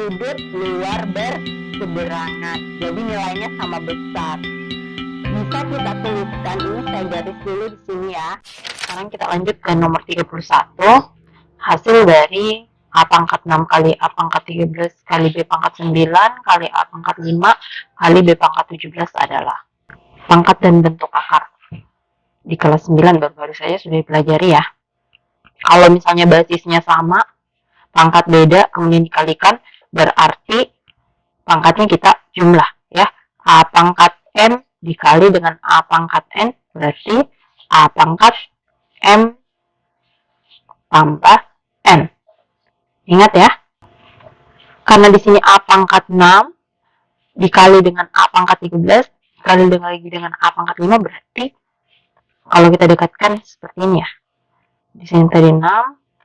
sudut luar berseberangan. Jadi nilainya sama besar. Bisa kita tuliskan, ini saya garis dulu di sini ya. Sekarang kita lanjut ke nomor 31. Hasil dari A pangkat 6 kali A pangkat 13 kali B pangkat 9 kali A pangkat 5 kali B pangkat 17 adalah pangkat dan bentuk akar. Di kelas 9 baru saja sudah dipelajari ya. Kalau misalnya basisnya sama, pangkat beda, kemudian dikalikan, berarti pangkatnya kita jumlah ya. A pangkat M dikali dengan A pangkat N, berarti A pangkat M tambah N. Ingat ya, karena di sini A pangkat 6 dikali dengan A pangkat 13 dikali lagi dengan A pangkat 5, berarti kalau kita dekatkan seperti ini ya. Di sini tadi 6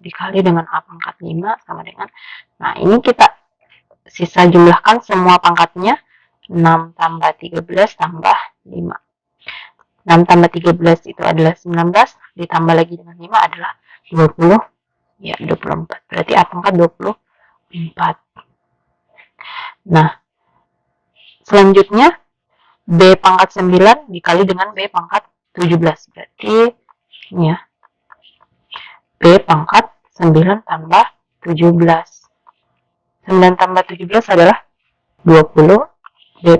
dikali dengan A pangkat 5 sama dengan, nah ini kita sisa jumlahkan semua pangkatnya, 6 tambah 13 tambah 5. 6 tambah 13 itu adalah 19, ditambah lagi dengan 5 adalah 20, ya 24. Berarti A pangkat 24. Nah, selanjutnya B pangkat 9 dikali dengan B pangkat 17. Berarti ini ya, B pangkat 9 tambah 17. 9 tambah 17 adalah 20, B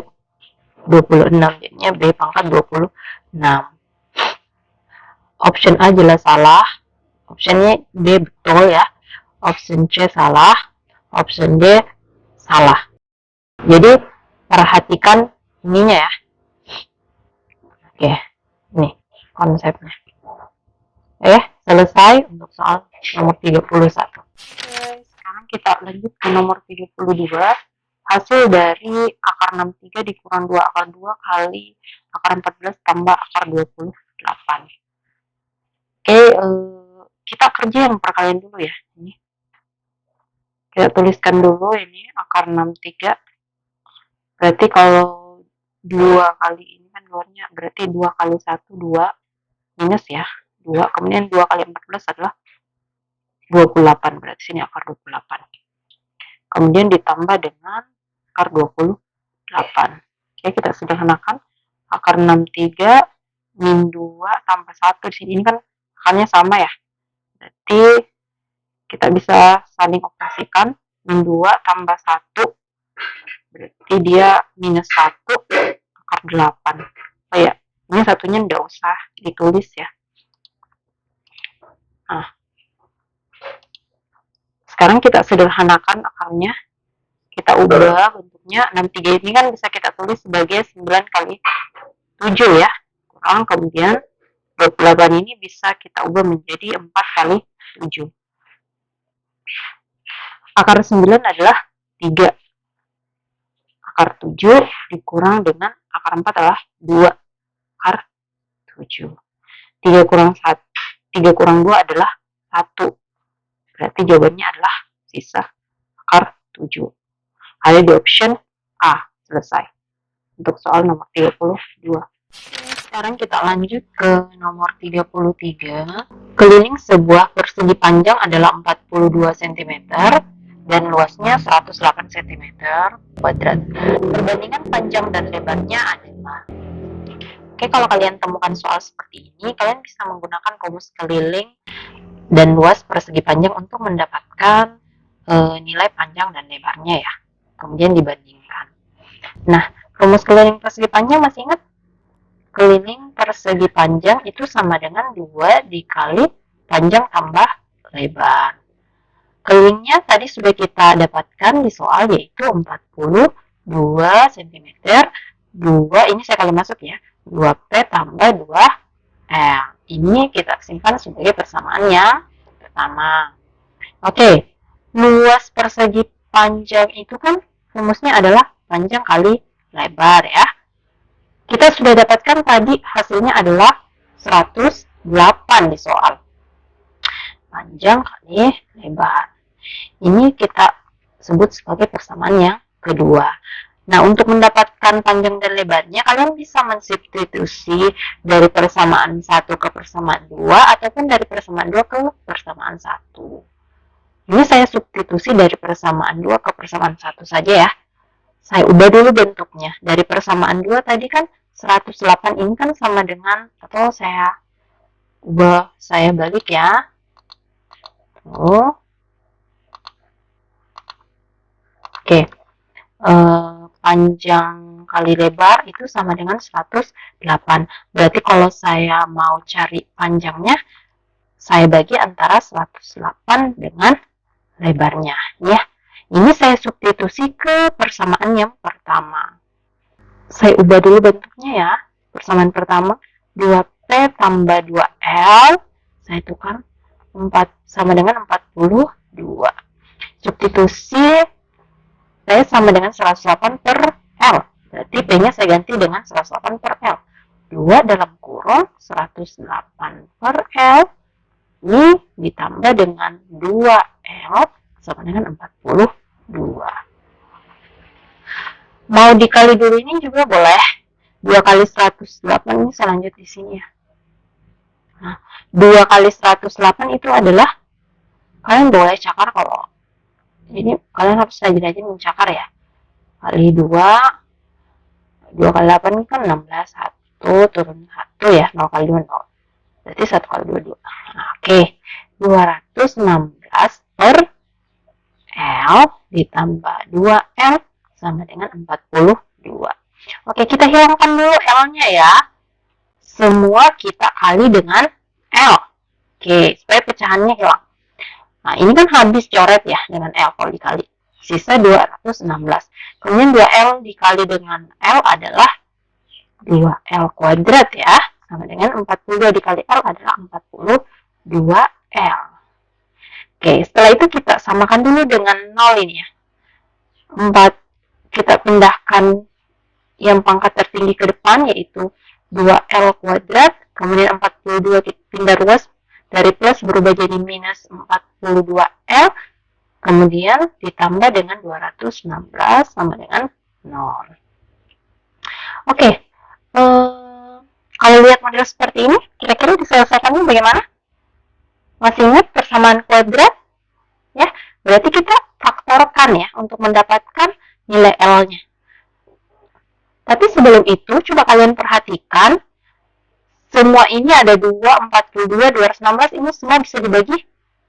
26. Jadinya B pangkat 26. Option A jelas salah. Optionnya D betul ya. Option C salah. Option D salah. Jadi perhatikan ininya ya. Oke, ini konsepnya. Selesai untuk soal nomor 31. Sekarang kita lanjut ke nomor 32. Hasil dari akar 63 dikurang 2 akar 2 kali akar 14 tambah akar 28. Kita kerja yang perkalian dulu ya. Ini kita tuliskan dulu ini akar 63. Berarti kalau 2 kali ini kan luarnya, berarti 2 kali 1 2 minus ya. 2, kemudian 2 kali 14 adalah 28, berarti sini akar 28. Kemudian ditambah dengan akar 28. Oke, kita sederhanakan. Akar 63 min 2 tambah 1. Di sini ini kan akarnya sama ya. Berarti kita bisa saling operasikan. Min 2 tambah 1. Berarti dia minus 1 akar 8. Oh ya, ini satunya tidak usah ditulis ya. Nah, sekarang kita sederhanakan akarnya. Kita ubah bentuknya. 63 ini kan bisa kita tulis sebagai 9 kali 7 ya. Kurang, kemudian 28 ini bisa kita ubah menjadi 4 kali 7. Akar 9 adalah 3. Akar 7 dikurang dengan akar 4 adalah 2. Akar 7. 3 kurang 1. 3 kurang 2 adalah 1. Berarti jawabannya adalah sisa akar 7. Ada di option A. Selesai. Untuk soal nomor 32. Sekarang kita lanjut ke nomor 33. Keliling sebuah persegi panjang adalah 42 cm dan luasnya 108 cm kuadrat. Perbandingan panjang dan lebarnya adalah. Oke, kalau kalian temukan soal seperti ini, kalian bisa menggunakan rumus keliling dan luas persegi panjang untuk mendapatkan nilai panjang dan lebarnya ya. Kemudian dibandingkan. Nah, rumus keliling persegi panjang masih ingat? Keliling persegi panjang itu sama dengan 2 dikali panjang tambah lebar. Kelilingnya tadi sudah kita dapatkan di soal, yaitu 42 cm. 2 ini saya kali masuk ya. 2P tambah 2L. Ini kita simpan sebagai persamaan yang pertama. Oke, luas persegi panjang itu kan rumusnya adalah panjang kali lebar ya. Kita sudah dapatkan tadi hasilnya adalah 108 di soal. Panjang kali lebar. Ini kita sebut sebagai persamaan yang kedua. Nah, untuk mendapatkan panjang dan lebarnya, kalian bisa mensubstitusi dari persamaan 1 ke persamaan 2, ataupun dari persamaan 2 ke persamaan 1. Ini saya substitusi dari persamaan 2 ke persamaan 1 saja ya. Saya ubah dulu bentuknya. Dari persamaan 2 tadi kan 108 ini kan sama dengan, atau saya ubah, saya balik ya. Oh. Oke. Panjang kali lebar itu sama dengan 108. Berarti kalau saya mau cari panjangnya, saya bagi antara 108 dengan lebarnya ya. Ini saya substitusi ke persamaan yang pertama. Saya ubah dulu bentuknya ya. Persamaan pertama 2P tambah 2L, saya tukar 4 sama dengan 42. Substitusi P sama dengan 108 per L. Berarti P-nya saya ganti dengan 108 per L. 2 dalam kurung 108 per L. Ini ditambah dengan 2L sama dengan 42. Mau dikali dulu ini juga boleh. 2 kali 108 ini saya lanjut di sini ya. Nah, 2 kali 108 itu adalah, kalian boleh cakar kalau ini, kalian harus rajin-rajin mencakar ya. Kali 2, 2 kali 8 ini kan 16, 1 turun 1 ya, 0 kali 2, 0. Berarti 1 kali 2, 2. Nah, oke. 216 per L ditambah 2L sama dengan 42. Oke, kita hilangkan dulu L-nya ya. Semua kita kali dengan L. Oke, supaya pecahannya hilang. Nah, ini kan habis coret ya dengan L kalau dikali. Sisa 216. Kemudian 2L dikali dengan L adalah 2L kuadrat ya. Sama dengan 42 dikali L adalah 42L. Oke, setelah itu kita samakan dulu dengan 0 ini ya. 4, kita pindahkan yang pangkat tertinggi ke depan, yaitu 2L kuadrat. Kemudian 42 kita pindah ruas, dari plus berubah jadi minus 42L. Kemudian ditambah dengan 216 sama dengan 0. Oke, kalau lihat model seperti ini, kira-kira diselesaikannya bagaimana? Masih ingat persamaan kuadrat? Ya, berarti kita faktorkan ya untuk mendapatkan nilai L-nya. Tapi sebelum itu, coba kalian perhatikan, semua ini ada 2, 42, 216, ini semua bisa dibagi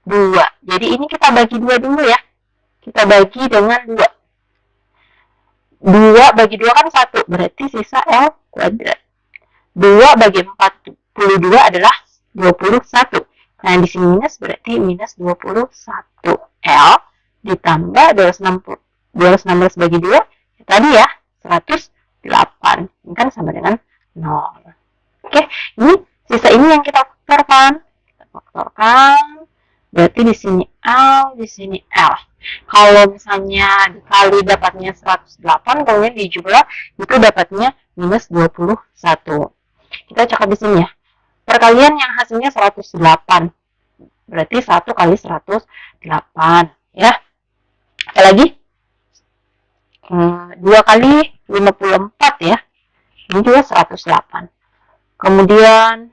2. Jadi ini kita bagi 2 dulu ya. Kita bagi dengan 2. 2 bagi 2 kan 1, berarti sisa L kuadrat. 2 bagi 42 adalah 21. Nah, di sini minus, berarti minus 21. L ditambah 216 bagi 2, tadi ya, 108. Ini kan sama dengan 0. Oke, ini sisa ini yang kita faktorkan. Kita faktorkan, berarti di sini L, di sini L. Kalau misalnya dikali dapatnya 108, kemudian dijumlah itu dapatnya minus 21. Kita catat di sini ya. Perkalian yang hasilnya 108. Berarti 1 kali 108 ya. Sekali lagi 2 kali 54 ya. Ini juga 108. Kemudian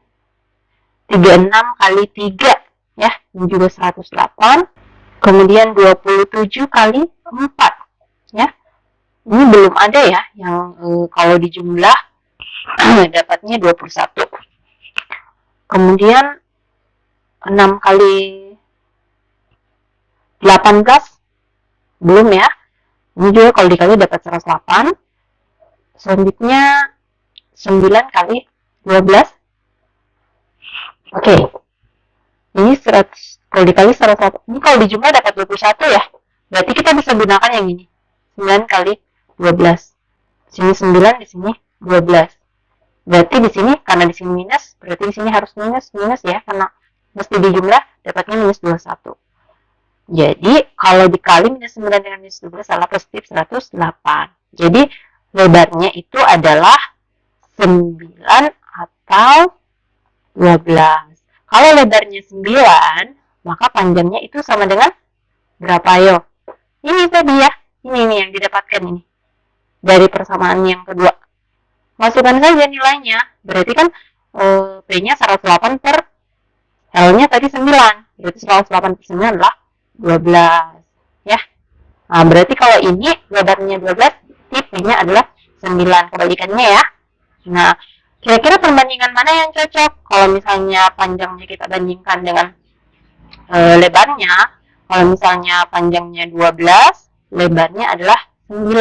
36 kali 3 ya, ini juga 108. Kemudian 27 kali 4 ya. Ini belum ada ya yang kalau dijumlah dapatnya 21. Kemudian 6 kali 18 belum ya. Ini juga kalau dikali dapat 108. Selanjutnya 9 kali 12. Oke. Ini 100, kalau dikali 108. Ini kalau dijumlah dapat 21 ya. Berarti kita bisa gunakan yang ini. 9 kali 12. Sini 9, di sini 12. Berarti di sini karena di sini minus, berarti di sini harus minus ya, karena mesti dijumlah dapatnya minus 21. Jadi kalau dikali minus 9 dengan minus 12 adalah positif 108. Jadi lebarnya itu adalah 9 atau 12. Kalau lebarnya 9, maka panjangnya itu sama dengan berapa yo? Ini tadi ya. Ini yang didapatkan ini. Dari persamaan yang kedua. Masukkan saja nilainya. Berarti kan P-nya 108 per L-nya tadi 9. Berarti 108 per 9 adalah 12 ya. Nah, berarti kalau ini lebarnya 12, tipinya adalah 9, kebalikannya ya. Nah, kira-kira perbandingan mana yang cocok? Kalau misalnya panjangnya kita bandingkan dengan lebarnya, kalau misalnya panjangnya 12, lebarnya adalah 9.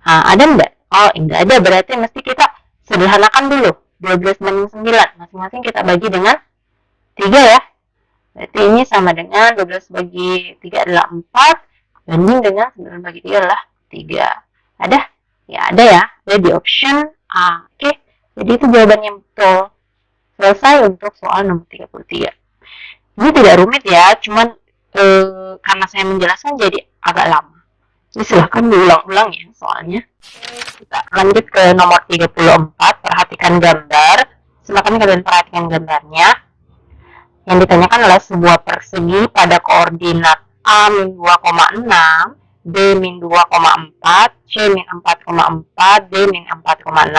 Nah, ada enggak? Oh, enggak ada. Berarti mesti kita sederhanakan dulu. 12 banding 9. Masing-masing kita bagi dengan 3 ya. Berarti ini sama dengan 12 bagi 3 adalah 4. Banding dengan 9 bagi 3 adalah 3. Ada? Ya, ada ya. Jadi option A. Oke. Jadi itu jawabannya betul. Selesai untuk soal nomor 33. Ini tidak rumit ya. Cuman karena saya menjelaskan jadi agak lama. Jadi silahkan diulang-ulang ya soalnya. Kita lanjut ke nomor 34. Perhatikan gambar. Silakan kalian perhatikan gambarnya. Yang ditanyakan adalah sebuah persegi pada koordinat A-2,6, B-2,4, C-4,4, D-4,6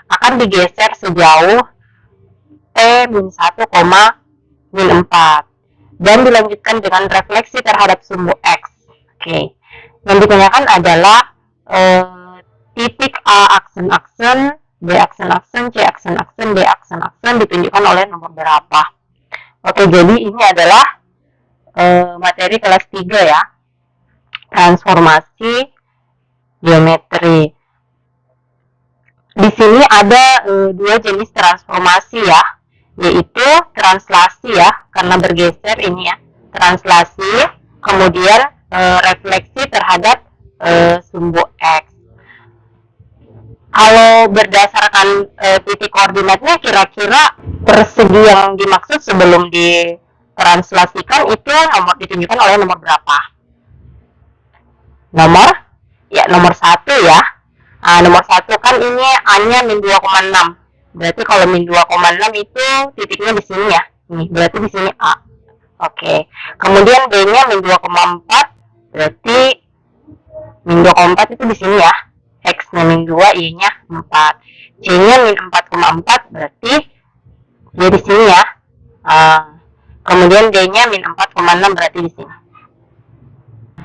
akan digeser sejauh T-1,4 dan dilanjutkan dengan refleksi terhadap sumbu X. Oke. Yang ditanyakan adalah titik A aksen-aksen, B aksen-aksen, C aksen-aksen, D aksen-aksen ditunjukkan oleh nomor berapa. Oke, jadi ini adalah materi kelas 3 ya. Transformasi geometri. Di sini ada dua jenis transformasi ya, yaitu translasi ya, karena bergeser ini ya, translasi, kemudian refleksi terhadap sumbu X. Kalau berdasarkan titik koordinatnya, kira-kira persegi yang dimaksud sebelum ditranslasikan itu ditunjukkan oleh nomor berapa? Nomor 1 ya. Nah, nomor 1 kan ini A-nya -2,6. Berarti kalau -2,6 itu titiknya di sini ya. Nih, berarti di sini A. Oke. Kemudian B-nya -2,4. Berarti -2,4 itu di sini ya. X-nya -2, Y-nya 4. C-nya -4,4. Berarti dia di sini ya. Kemudian D-nya -4,6 berarti di sini.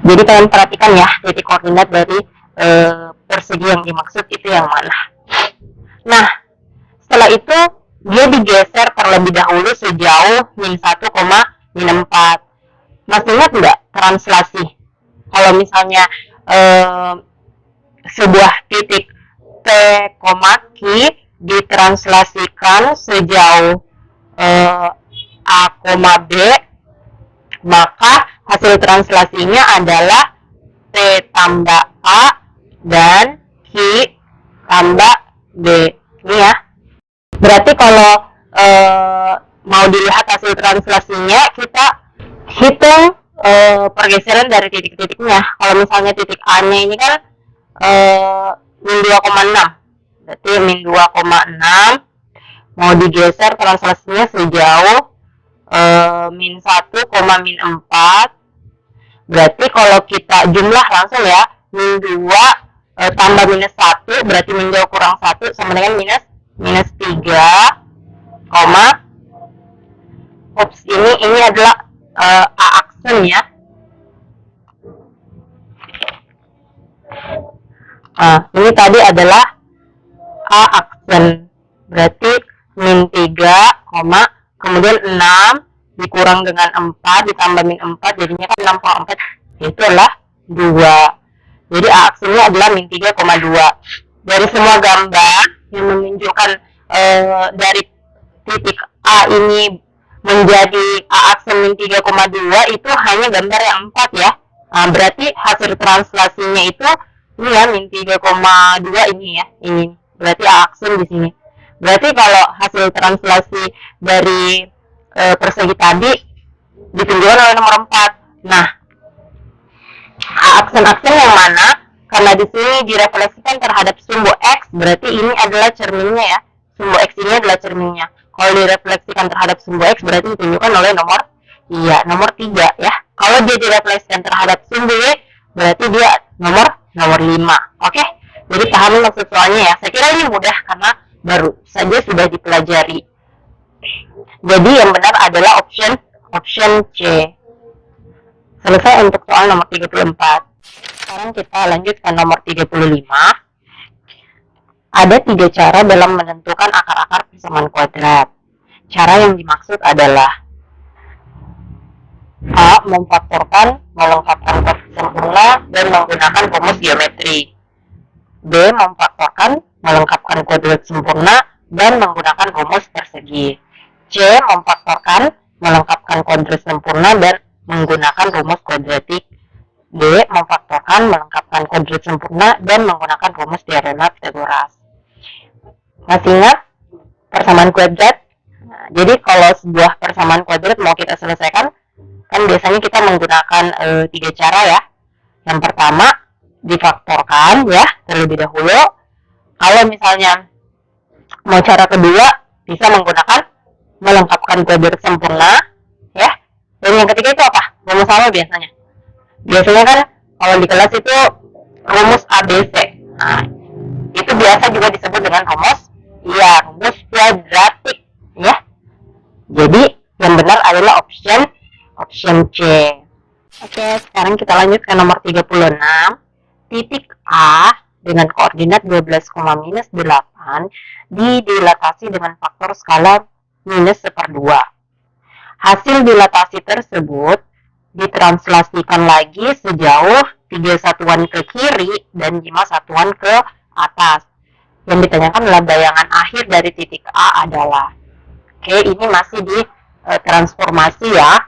Jadi kalian perhatikan ya, titik koordinat dari persegi yang dimaksud itu yang mana. Nah, setelah itu dia digeser terlebih dahulu sejauh -1,4. Masih ingat nggak translasi? Kalau misalnya sebuah titik P, Q ditranslasikan sejauh A, B, maka hasil translasinya adalah P tambah A dan Q tambah B. Ini ya. Berarti kalau mau dilihat hasil translasinya, kita hitung pergeseran dari titik-titiknya. Kalau misalnya titik A-nya ini kan -2,6. Berarti -2,6 mau digeser translasinya sejauh -1,4. Berarti kalau kita jumlah langsung ya, -2 tambah -1 berarti -2 kurang 1 sama dengan -3, ini adalah A aksen ya. Ini tadi adalah A aksen. Berarti -3, kemudian 6 dikurang dengan 4 ditambah -4 jadinya kan 6,4, itu adalah 2. Jadi A aksennya adalah -3,2. Dari semua gambar yang menunjukkan dari titik A ini menjadi A aksen -3,2 itu hanya gambar yang 4 ya. Berarti hasil translasinya itu ini ya -3,2 ini ya, ini berarti A aksen di sini. Berarti kalau hasil translasi dari persegi tadi ditunjukkan oleh nomor 4. Nah, A aksen-aksen yang mana? Karena di sini direfleksikan terhadap sumbu X, berarti ini adalah cerminnya ya. Sumbu X ini adalah cerminnya. Kalau direfleksikan terhadap sumbu X berarti ditunjukkan oleh nomor 3 ya. Kalau dia direfleksikan terhadap sumbu Y berarti dia nomor 5. Oke? Jadi pahami maksud soalnya ya. Saya kira ini mudah karena baru saja sudah dipelajari. Jadi yang benar adalah option C. Selesai untuk soal nomor 34. Sekarang kita lanjut ke nomor 35. Ada 3 cara dalam menentukan akar-akar persamaan kuadrat. Cara yang dimaksud adalah A. Memfaktorkan, melengkapkan kuadrat sempurna, dan menggunakan rumus geometri. B. Memfaktorkan, melengkapkan kuadrat sempurna, dan menggunakan rumus persegi. C. Memfaktorkan, melengkapkan kuadrat sempurna, dan menggunakan rumus kuadratik. D. Memfaktorkan, melengkapkan kuadrat sempurna, dan menggunakan rumus teorema Pythagoras. Masih ingat persamaan kuadrat? Nah, jadi kalau sebuah persamaan kuadrat mau kita selesaikan, kan biasanya kita menggunakan 3 cara ya. Yang pertama, difaktorkan ya terlebih dahulu. Kalau misalnya mau cara kedua, bisa menggunakan melengkapkan kuadrat sempurna ya. Dan yang ketiga itu apa? Rumus sama biasanya. Biasanya kan kalau di kelas itu rumus ABC. Nah, itu biasa juga disebut dengan rumus kuadratik ya. Jadi yang benar adalah option C. Oke, sekarang kita lanjut ke nomor 36. Titik A dengan koordinat 12,-8 didilatasi dengan faktor skala -1/2. Hasil dilatasi tersebut ditranslasikan lagi sejauh 3 satuan ke kiri dan 5 satuan ke atas. Yang ditanyakan adalah bayangan akhir dari titik A adalah. Oke, ini masih di transformasi ya.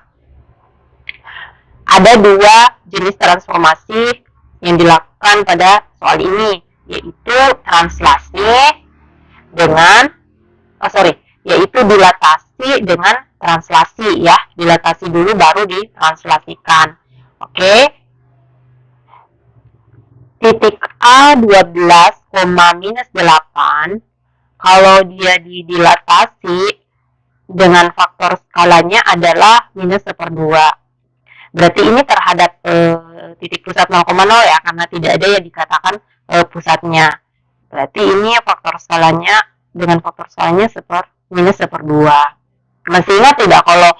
Ada 2 jenis transformasi yang dilakukan pada soal ini, yaitu dilatasi dengan translasi ya. Dilatasi dulu baru ditranslasikan. Oke. Titik A 12,-8 kalau dia didilatasi dengan faktor skalanya adalah -1/2. Berarti ini terhadap titik pusat 0,0 ya, karena tidak ada yang dikatakan pusatnya. Berarti ini faktor skalanya dengan faktor skalanya -1/2. Masih ingat tidak kalau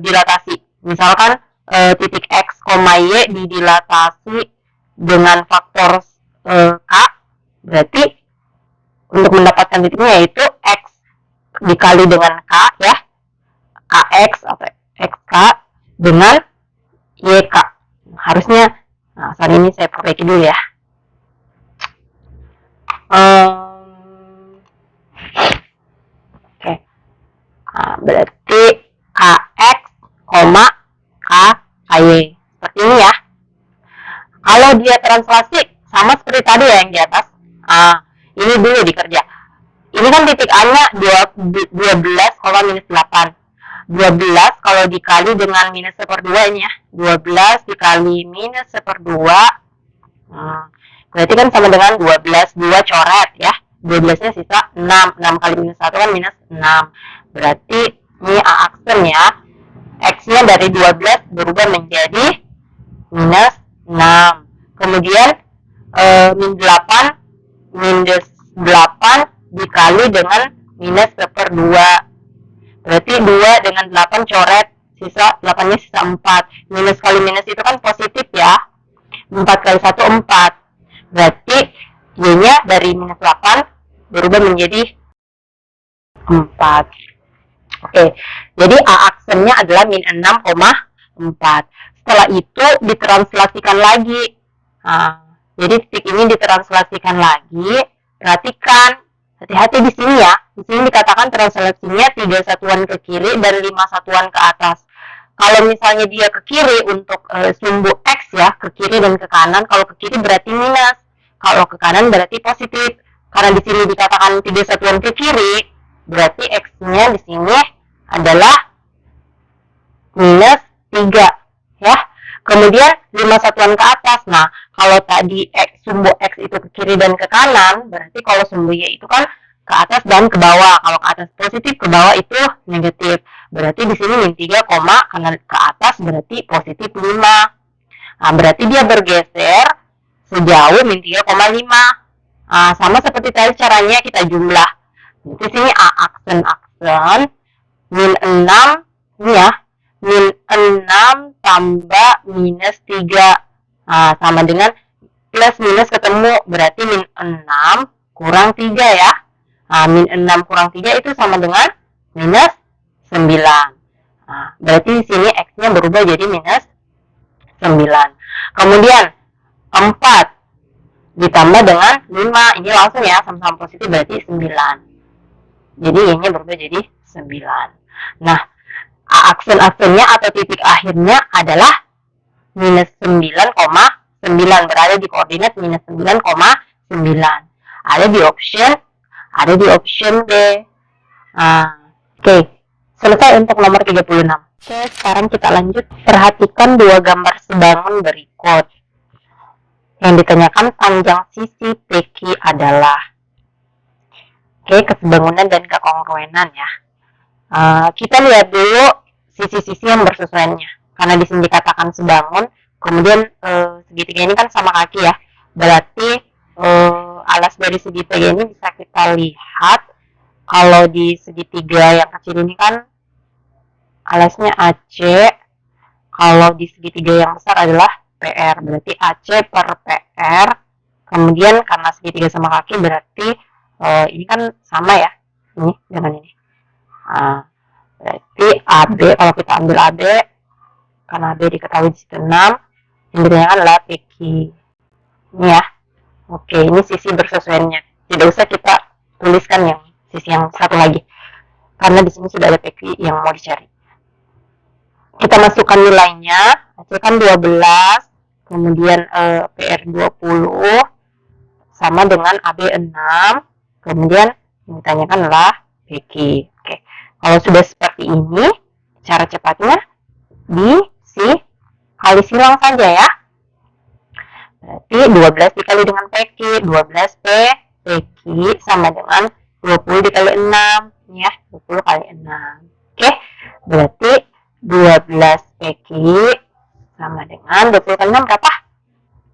dilatasi? Misalkan titik X, Y didilatasi dengan faktor K, berarti untuk mendapatkan titiknya yaitu X dikali dengan K ya, KX atau XK dengan YK. Harusnya, nah saat ini saya perbaiki dulu ya. Oke. Nah, berarti KX, KY. Seperti ini ya. Kalau dia translasi sama seperti tadi ya yang di atas. Ini dulu dikerja. Ini kan titik A-nya 12,-8. 12 kalau dikali dengan -1/2 ini ya. 12 dikali -1/2. Berarti kan sama dengan 12. 2 coret ya. 12-nya sisa 6. 6 kali -1 kan -6. Berarti ini A aksen ya. X-nya dari 12 berubah menjadi -6. Kemudian -8 dikali dengan -1/2. Berarti 2 dengan 8 coret, sisa 8-nya sisa 4. Minus kali minus itu kan positif ya. 4 kali 1 4. Berarti Y-nya dari -8 berubah menjadi 4. Oke, jadi A aksennya adalah -6,4. Setelah itu ditranslasikan lagi. Jadi titik ini ditranslasikan lagi. Perhatikan, hati-hati di sini ya. Di sini dikatakan translasinya 3 satuan ke kiri dan 5 satuan ke atas. Kalau misalnya dia ke kiri untuk sumbu X ya, ke kiri dan ke kanan. Kalau ke kiri berarti minus. Kalau ke kanan berarti positif. Karena di sini dikatakan 3 satuan ke kiri, berarti X-nya di sini adalah -3. Ya, kemudian 5 satuan ke atas. Nah, kalau tadi sumbu X itu ke kiri dan ke kanan, berarti kalau sumbu Y itu kan ke atas dan ke bawah. Kalau ke atas positif, ke bawah itu negatif. Berarti di sini -3, karena ke atas berarti positif 5. Nah, berarti dia bergeser sejauh -3,5. Sama seperti tadi caranya kita jumlah. Di sini A aksen -6 ini ya. min 6 tambah minus 3. Nah, sama dengan plus minus ketemu, berarti min 6 kurang 3 ya. Nah, min 6 kurang 3 itu sama dengan minus 9. Nah, berarti di sini X-nya berubah jadi minus 9. Kemudian 4 ditambah dengan 5. Ini langsung ya, sama-sama positif berarti 9. Jadi ini berubah jadi 9. Nah, aksen-aksennya atau titik akhirnya adalah minus 9,9, berada di koordinat minus 9,9. Ada di option B. Oke. Selesai untuk nomor 36. Oke, sekarang kita lanjut. Perhatikan dua gambar sebangun berikut. Yang ditanyakan panjang sisi PQ adalah. Oke, kesebangunan dan kekongruenan ya. Kita lihat dulu sisi-sisi yang bersesuaiannya. Karena di sini dikatakan sebangun, kemudian segitiga ini kan sama kaki ya. Berarti alas dari segitiga ini bisa kita lihat. Kalau di segitiga yang kecil ini kan alasnya AC. Kalau di segitiga yang besar adalah PR. Berarti AC per PR. Kemudian karena segitiga sama kaki berarti ini kan sama ya. Ini dengan ini. Berarti AB, kalau kita ambil AB, karena AB diketahui di situ 6, yang ditanyakan adalah PQ. Ini ya. Oke, ini sisi bersesuaiannya. Tidak usah kita tuliskan yang sisi yang satu lagi. Karena di sini sudah ada PQ yang mau dicari. Kita masukkan nilainya, hasilkan 12, kemudian PR 20, sama dengan AB 6, kemudian yang ditanyakan adalah PQ. Oke, kalau sudah seperti ini, cara cepatnya kali silang saja ya. Berarti 12 dikali dengan PQ, 12P PQ sama dengan 20 dikali 6 ya, 20 kali 6. Oke, berarti 12 PQ sama dengan 20 kali 6 berapa?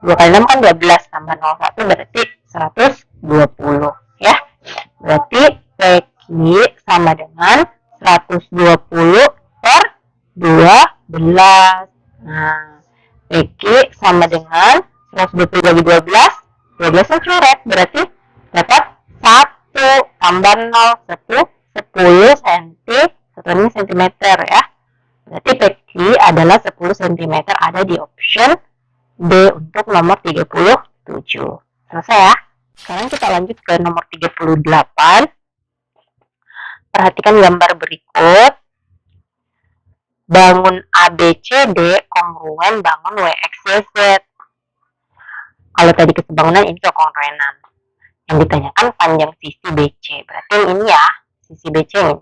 2 kali 6 kan 12 tambah 01 berarti 120 ya. Berarti PQ sama dengan 120 per 12. Nah, PQ sama dengan 120 bagi 12, 12 nya coret, berarti dapat 1 tambah 0, 10 cm, satuannya cm ya. Berarti PQ adalah 10 cm, ada di option B untuk nomor 37. Selesai ya. Sekarang kita lanjut ke nomor 38. Perhatikan gambar berikut. Bangun ABCD kongruen bangun WXYZ. Kalau tadi kesebangunan, ini kekongruenan. Yang ditanyakan panjang sisi BC. Berarti yang ini ya, sisi BC ini.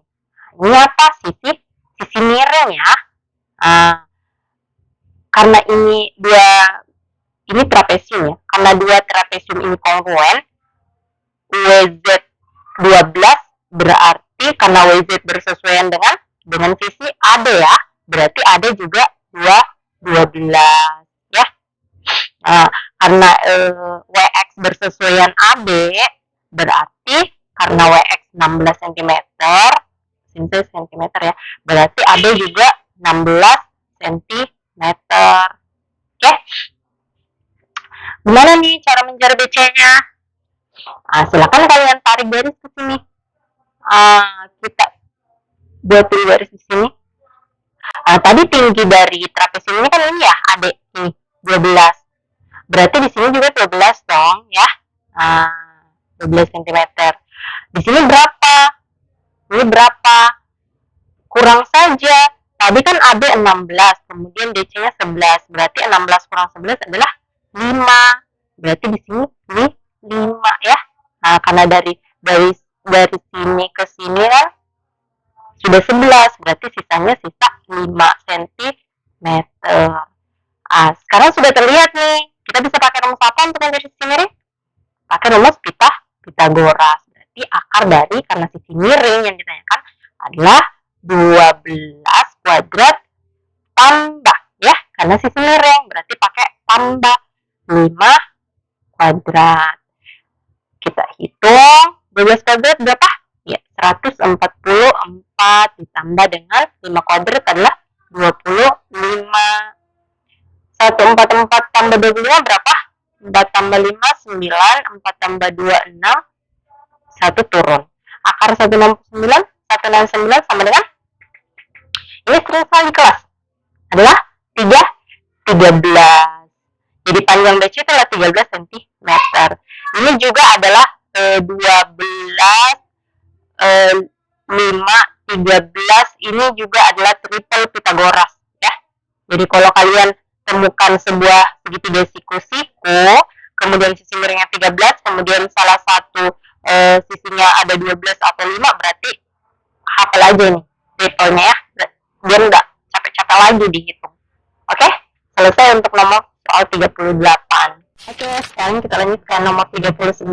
Ini apa? Sisi miring ya. Karena ini trapesium ya. Karena dua trapesium ini kongruen, WZ 12 berarti karena WZ bersesuaian dengan sisi AD ya. Berarti AD juga 12 ya. Karena WX bersesuaian AB berarti karena WX 16 cm, sini cm ya, berarti AB juga 16 cm. Oke. Gimana nih cara mencari BC-nya? Silakan kalian tarik garis ke sini. Kita buat dulu garis di sini. Tadi tinggi dari trapesium ini kan ini ya, AD ini 12. Berarti di sini juga 12 dong ya. 12 cm. Di sini berapa? Ini berapa? Kurang saja. Tadi kan AB 16, kemudian DC-nya 11. Berarti 16 kurang 11 adalah 5. Berarti di sini ini 5 ya. Karena dari sini ke sini kan sudah 11, berarti sisanya sisa 5 cm. Sekarang sudah terlihat nih. Kita bisa pakai rumus apa untuk mencari sisi miring? Pakai rumus Pitagoras. Berarti akar dari, karena sisi miring yang ditanyakan adalah 12 kuadrat tambah ya. Karena sisi miring berarti pakai tambah 5 kuadrat. Kita hitung 12 kuadrat berapa? Ya, 144 ditambah dengan 5 kuadrat adalah 25. 144 tambah 25 berapa? 4 tambah 5, 9. 4 tambah 2, 6. 1 turun. Akar 169, 169 sama dengan, ini sering sekali di kelas, adalah 13. Jadi panjang BC adalah 13 cm. Ini juga adalah 12, 5, 13. Ini juga adalah triple Pitagoras ya. Jadi kalau kalian temukan sebuah segitiga siku-siku, kemudian sisi miringnya 13, kemudian salah satu sisinya ada 12 atau 5, berarti hafal aja nih triple-nya ya, biar nggak capek-capek lagi dihitung. Oke, selesai untuk nomor soal 38. Oke, sekarang kita lanjut ke nomor 39.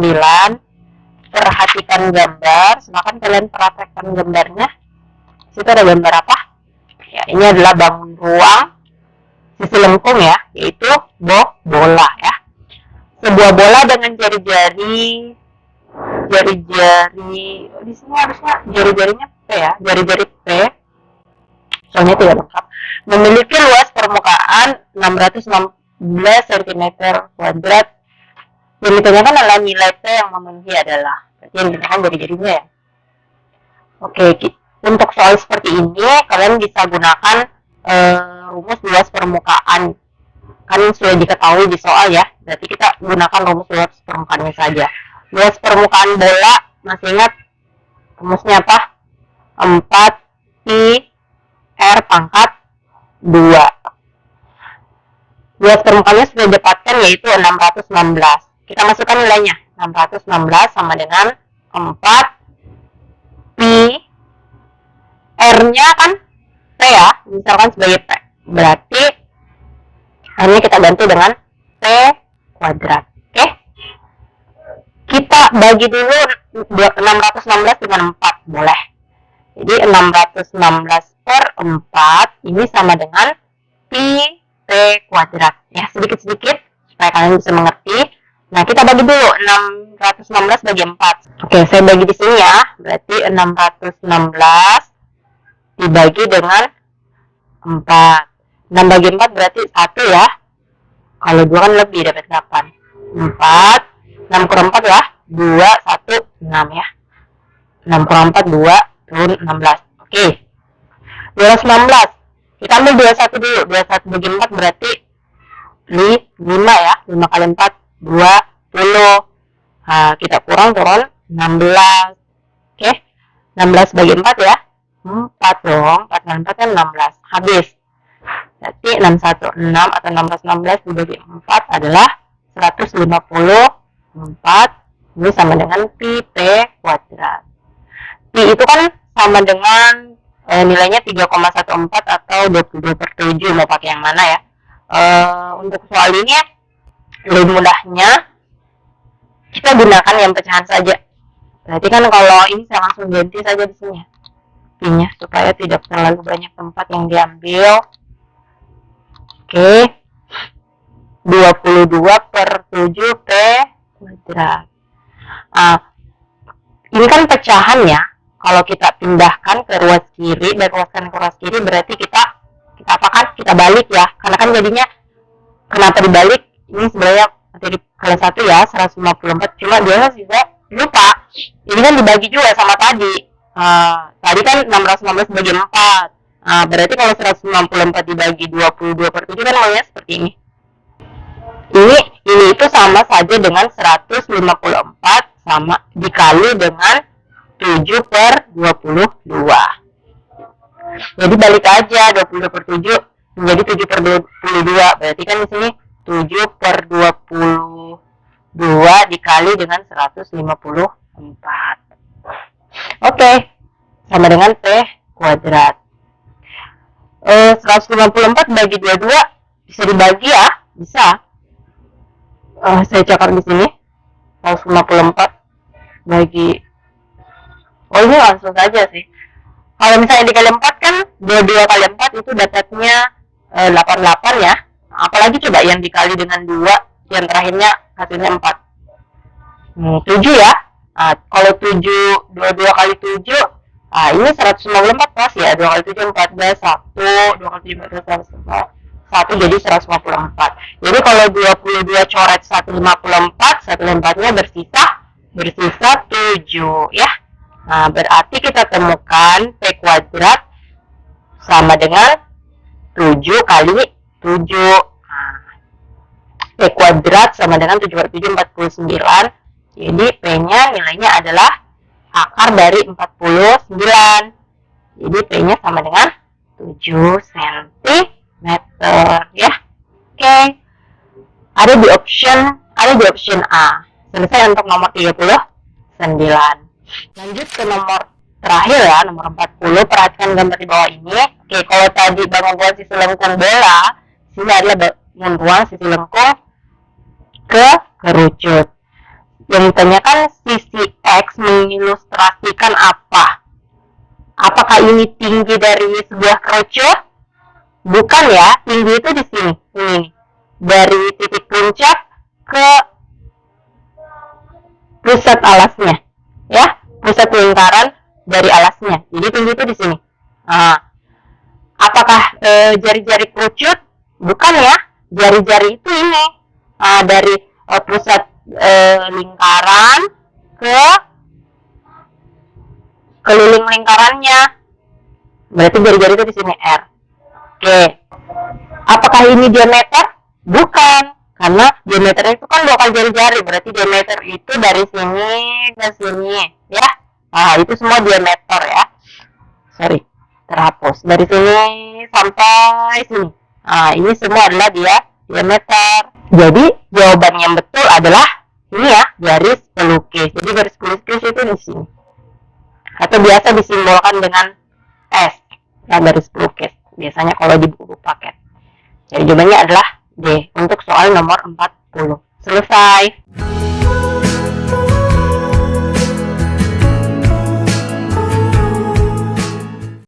Perhatikan gambar, silakan kalian perhatikan gambarnya. Situ ada gambar apa? Ya, ini adalah bangun ruang sisi lengkung ya, yaitu bola ya. Sebuah bola dengan jari-jari di sini harusnya jari-jarinya P ya, jari-jari P. Soalnya tidak lengkap. Memiliki luas permukaan 616 cm kuadrat. Yang ditanyakan adalah nilai P yang memenuhi adalah, berarti yang ditanyakan jari-jarinya ya. Oke, untuk soal seperti ini kalian bisa gunakan rumus luas permukaan. Kan sudah diketahui di soal ya, berarti kita gunakan rumus luas permukaannya saja. Luas permukaan bola, masih ingat rumusnya apa? 4 pi R pangkat 2. Luas permukaannya sudah didapatkan, yaitu 616. Kita masukkan nilainya. 616 sama dengan 4 pi R-nya kan P ya, misalkan sebagai P. Berarti R-nya kita ganti dengan P kuadrat. Oke? Kita bagi dulu 616 dengan 4, boleh. Jadi 616 per 4 ini sama dengan pi P kuadrat. Ya, sedikit-sedikit supaya kalian bisa mengerti. Nah, kita bagi dulu 616 bagi 4. Oke, saya bagi di sini ya. Berarti 616 dibagi dengan 4. 6 bagi 4 berarti 1 ya. Kalau 2 kan lebih, dapat 8. 4. 6 kurang 4 ya. 2, 1, 6 ya. 6 kurang 4, 2, turun 16. Oke. 216. Kita ambil 21 dulu. 21 bagi 4 berarti 5 ya. 5 kali 4, 20. Nah, kita kurang turun 16. Oke. 16 bagi 4 ya. 4 dong. 4 kali 4 kan 16. Habis. Berarti 616 atau 1616 dibagi 4 adalah 154. Ini sama dengan pi P kuadrat. Pi itu kan sama dengan nilainya 3,14 atau 22/7, mau pakai yang mana ya. Untuk soal ini lebih mudahnya kita gunakan yang pecahan saja. Berarti kan kalau ini saya langsung ganti saja di sini ya, pi-nya, supaya tidak terlalu banyak tempat yang diambil. Oke, 22/7 P kuadrat. Ini kan pecahan ya. Kalau kita pindahkan ke ruas kiri dan ruaskan ke ruas kiri, berarti kita apakan? Kita balik ya. Karena kan jadinya, kenapa dibalik? Ini sebenarnya materi kelas 1 ya, 154. Cuma dia juga lupa. Ini kan dibagi juga sama tadi. Tadi kan 616 bagi 4. Berarti kalau 194 dibagi 22/7 kan maunya seperti ini. Ini itu sama saja dengan 154 sama dikali dengan 7/22. Jadi balik aja 22/7 menjadi 7/22. Berarti kan di sini 7/22 dikali dengan 154. Oke, sama dengan P kuadrat. 154 bagi 22 bisa dibagi ya, bisa. Saya cakar di sini. 154 bagi, ini langsung saja sih. Kalau misalnya dikali 4 kan 22 kali 4 itu dapatnya 88 ya. Apalagi coba yang dikali dengan 2, yang terakhirnya hasilnya 4. 7 ya. Kalau 7, 22 kali 7 Ini 154 pas ya, 2 kali 7 14, 1, 2 kali 7 14, 1, jadi 154. Jadi kalau 22 coret 154, 154-nya bersisa 7 ya. Nah, berarti kita temukan P kuadrat sama dengan 7 kali 7. Nah, P kuadrat sama dengan 7 kali 7, 49. Jadi P-nya nilainya adalah akar dari 49. Jadi P-nya sama dengan 7 cm ya. Oke. Ada di option A. Selesai untuk nomor 39. Lanjut ke nomor terakhir ya, nomor 40. Perhatikan gambar di bawah ini. Oke, kalau tadi bangun sisi lengkung bola, sini adalah bangun sisi lengkung kerucut. Yang ditanyakan sisi X mengilustrasikan apa? Apakah ini tinggi dari sebuah kerucut? Bukan ya, tinggi itu di sini. Ini dari titik puncak ke pusat alasnya, ya, pusat lingkaran dari alasnya. Jadi tinggi itu di sini. Nah, apakah jari-jari kerucut? Bukan ya, jari-jari itu ini dari pusat lingkaran ke keliling lingkarannya. Berarti jari-jari itu di sini R. Oke. Apakah ini diameter? Bukan, karena diameter itu kan 2 kali jari-jari. Berarti diameter itu dari sini ke sini, ya. Nah, itu semua diameter ya. Sorry, terhapus. Dari sini sampai sini. Nah, ini semua adalah diameter. Jadi jawaban yang betul adalah ini ya, garis pelukis. Jadi garis pelukis itu di sini. Atau biasa disimbolkan dengan S, ya, garis pelukis. Biasanya kalau di buku paket. Jadi jawabannya adalah D untuk soal nomor 40. Selesai.